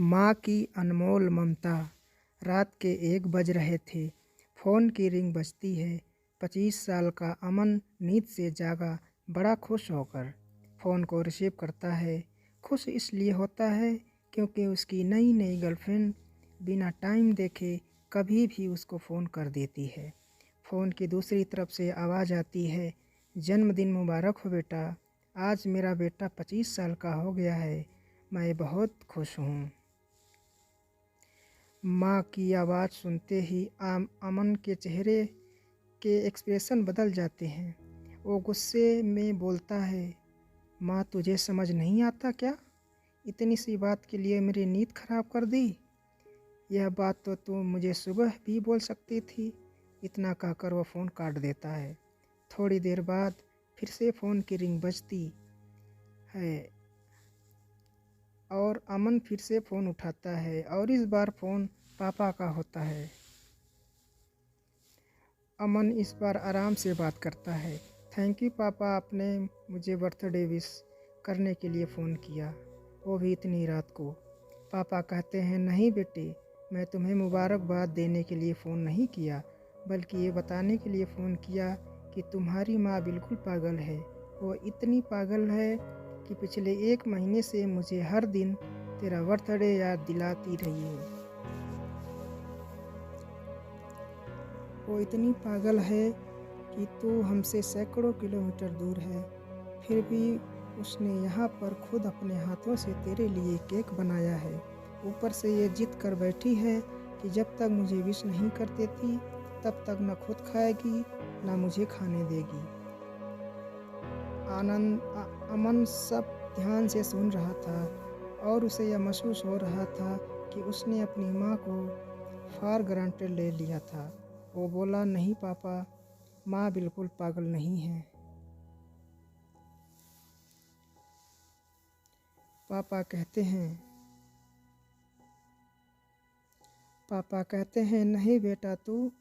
माँ की अनमोल ममता। रात के 1 बज रहे थे। फ़ोन की रिंग बजती है। 25 साल का अमन नींद से जागा, बड़ा खुश होकर फ़ोन को रिसीव करता है। खुश इसलिए होता है क्योंकि उसकी नई नई गर्लफ्रेंड बिना टाइम देखे कभी भी उसको फ़ोन कर देती है। फ़ोन की दूसरी तरफ से आवाज़ आती है, जन्मदिन मुबारक हो बेटा, आज मेरा बेटा 25 साल का हो गया है, मैं बहुत खुश हूँ। माँ की आवाज़ सुनते ही अमन के चेहरे के एक्सप्रेशन बदल जाते हैं। वो गुस्से में बोलता है, माँ तुझे समझ नहीं आता क्या? इतनी सी बात के लिए मेरी नींद खराब कर दी। यह बात तो तू मुझे सुबह भी बोल सकती थी। इतना कहकर वह फ़ोन काट देता है। थोड़ी देर बाद फिर से फ़ोन की रिंग बजती है और अमन फिर से फ़ोन उठाता है और इस बार फ़ोन पापा का होता है। अमन इस बार आराम से बात करता है। थैंक यू पापा, आपने मुझे बर्थडे विश करने के लिए फ़ोन किया, वो भी इतनी रात को। पापा कहते हैं, नहीं बेटे, मैं तुम्हें मुबारकबाद देने के लिए फ़ोन नहीं किया, बल्कि ये बताने के लिए फ़ोन किया कि तुम्हारी माँ बिल्कुल पागल है। वो इतनी पागल है कि पिछले 1 महीने से मुझे हर दिन तेरा बर्थडे याद दिलाती रही है। वो इतनी पागल है कि तू हमसे सैकड़ों किलोमीटर दूर है, फिर भी उसने यहाँ पर खुद अपने हाथों से तेरे लिए केक बनाया है। ऊपर से ये जिद कर बैठी है कि जब तक मुझे विश नहीं कर देती तब तक न खुद खाएगी न मुझे खाने देगी। अमन सब ध्यान से सुन रहा था और उसे यह महसूस हो रहा था कि उसने अपनी माँ को फॉर ग्रांटेड ले लिया था। वो बोला, नहीं पापा, माँ बिल्कुल पागल नहीं है। पापा कहते हैं नहीं बेटा, तू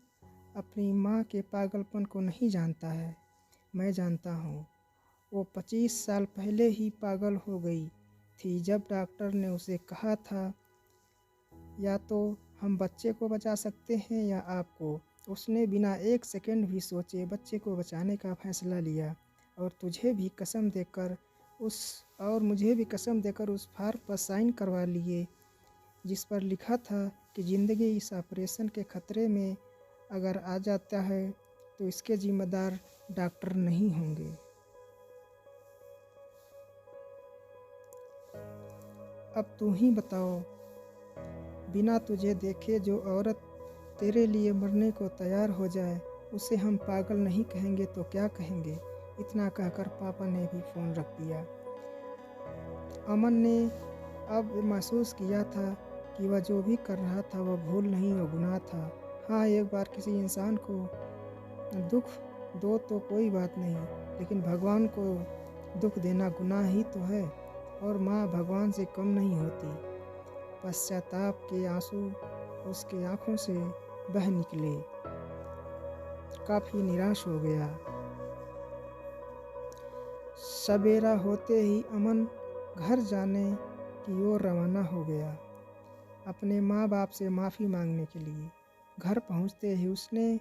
अपनी माँ के पागलपन को नहीं जानता है, मैं जानता हूँ। वो 25 साल पहले ही पागल हो गई थी जब डॉक्टर ने उसे कहा था या तो हम बच्चे को बचा सकते हैं या आपको। उसने बिना 1 सेकंड भी सोचे बच्चे को बचाने का फैसला लिया और मुझे भी कसम देकर उस फॉर्म पर साइन करवा लिए जिस पर लिखा था कि ज़िंदगी इस ऑपरेशन के खतरे में अगर आ जाता है तो इसके जिम्मेदार डॉक्टर नहीं होंगे। अब तू ही बताओ, बिना तुझे देखे जो औरत तेरे लिए मरने को तैयार हो जाए उसे हम पागल नहीं कहेंगे तो क्या कहेंगे? इतना कहकर पापा ने भी फ़ोन रख दिया। अमन ने अब महसूस किया था कि वह जो भी कर रहा था वह भूल नहीं, वह गुनाह था। हाँ, एक बार किसी इंसान को दुख दो तो कोई बात नहीं, लेकिन भगवान को दुख देना गुनाह ही तो है। और माँ भगवान से कम नहीं होती। पश्चाताप के आंसू उसके आंखों से बह निकले। काफ़ी निराश हो गया। सवेरा होते ही अमन घर जाने की ओर रवाना हो गया, अपने माँ बाप से माफ़ी मांगने के लिए। घर पहुँचते ही उसने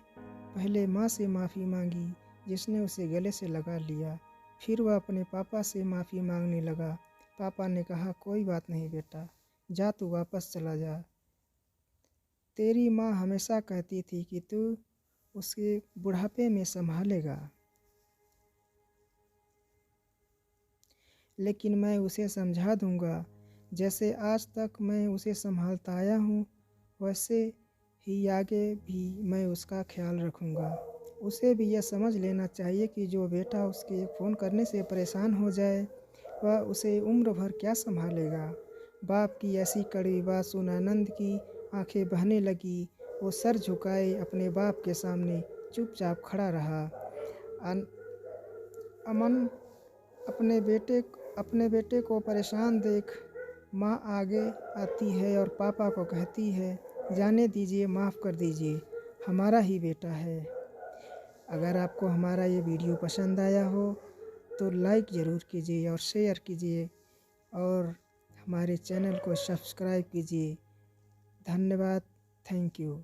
पहले माँ से माफ़ी मांगी, जिसने उसे गले से लगा लिया। फिर वह अपने पापा से माफ़ी मांगने लगा। पापा ने कहा, कोई बात नहीं बेटा, जा तू वापस चला जा। तेरी माँ हमेशा कहती थी कि तू उसके बुढ़ापे में संभालेगा, लेकिन मैं उसे समझा दूंगा। जैसे आज तक मैं उसे संभालता आया हूँ, वैसे ही आगे भी मैं उसका ख्याल रखूँगा। उसे भी यह समझ लेना चाहिए कि जो बेटा उसके फ़ोन करने से परेशान हो जाए, वह उसे उम्र भर क्या संभालेगा। बाप की ऐसी कड़वी बात सुन आनंद की आंखें बहने लगी। वो सर झुकाए अपने बाप के सामने चुपचाप खड़ा रहा। अमन अपने बेटे को परेशान देख माँ आगे आती है और पापा को कहती है, जाने दीजिए, माफ़ कर दीजिए, हमारा ही बेटा है। अगर आपको हमारा ये वीडियो पसंद आया हो तो लाइक ज़रूर कीजिए और शेयर कीजिए और हमारे चैनल को सब्सक्राइब कीजिए। धन्यवाद। Thank you.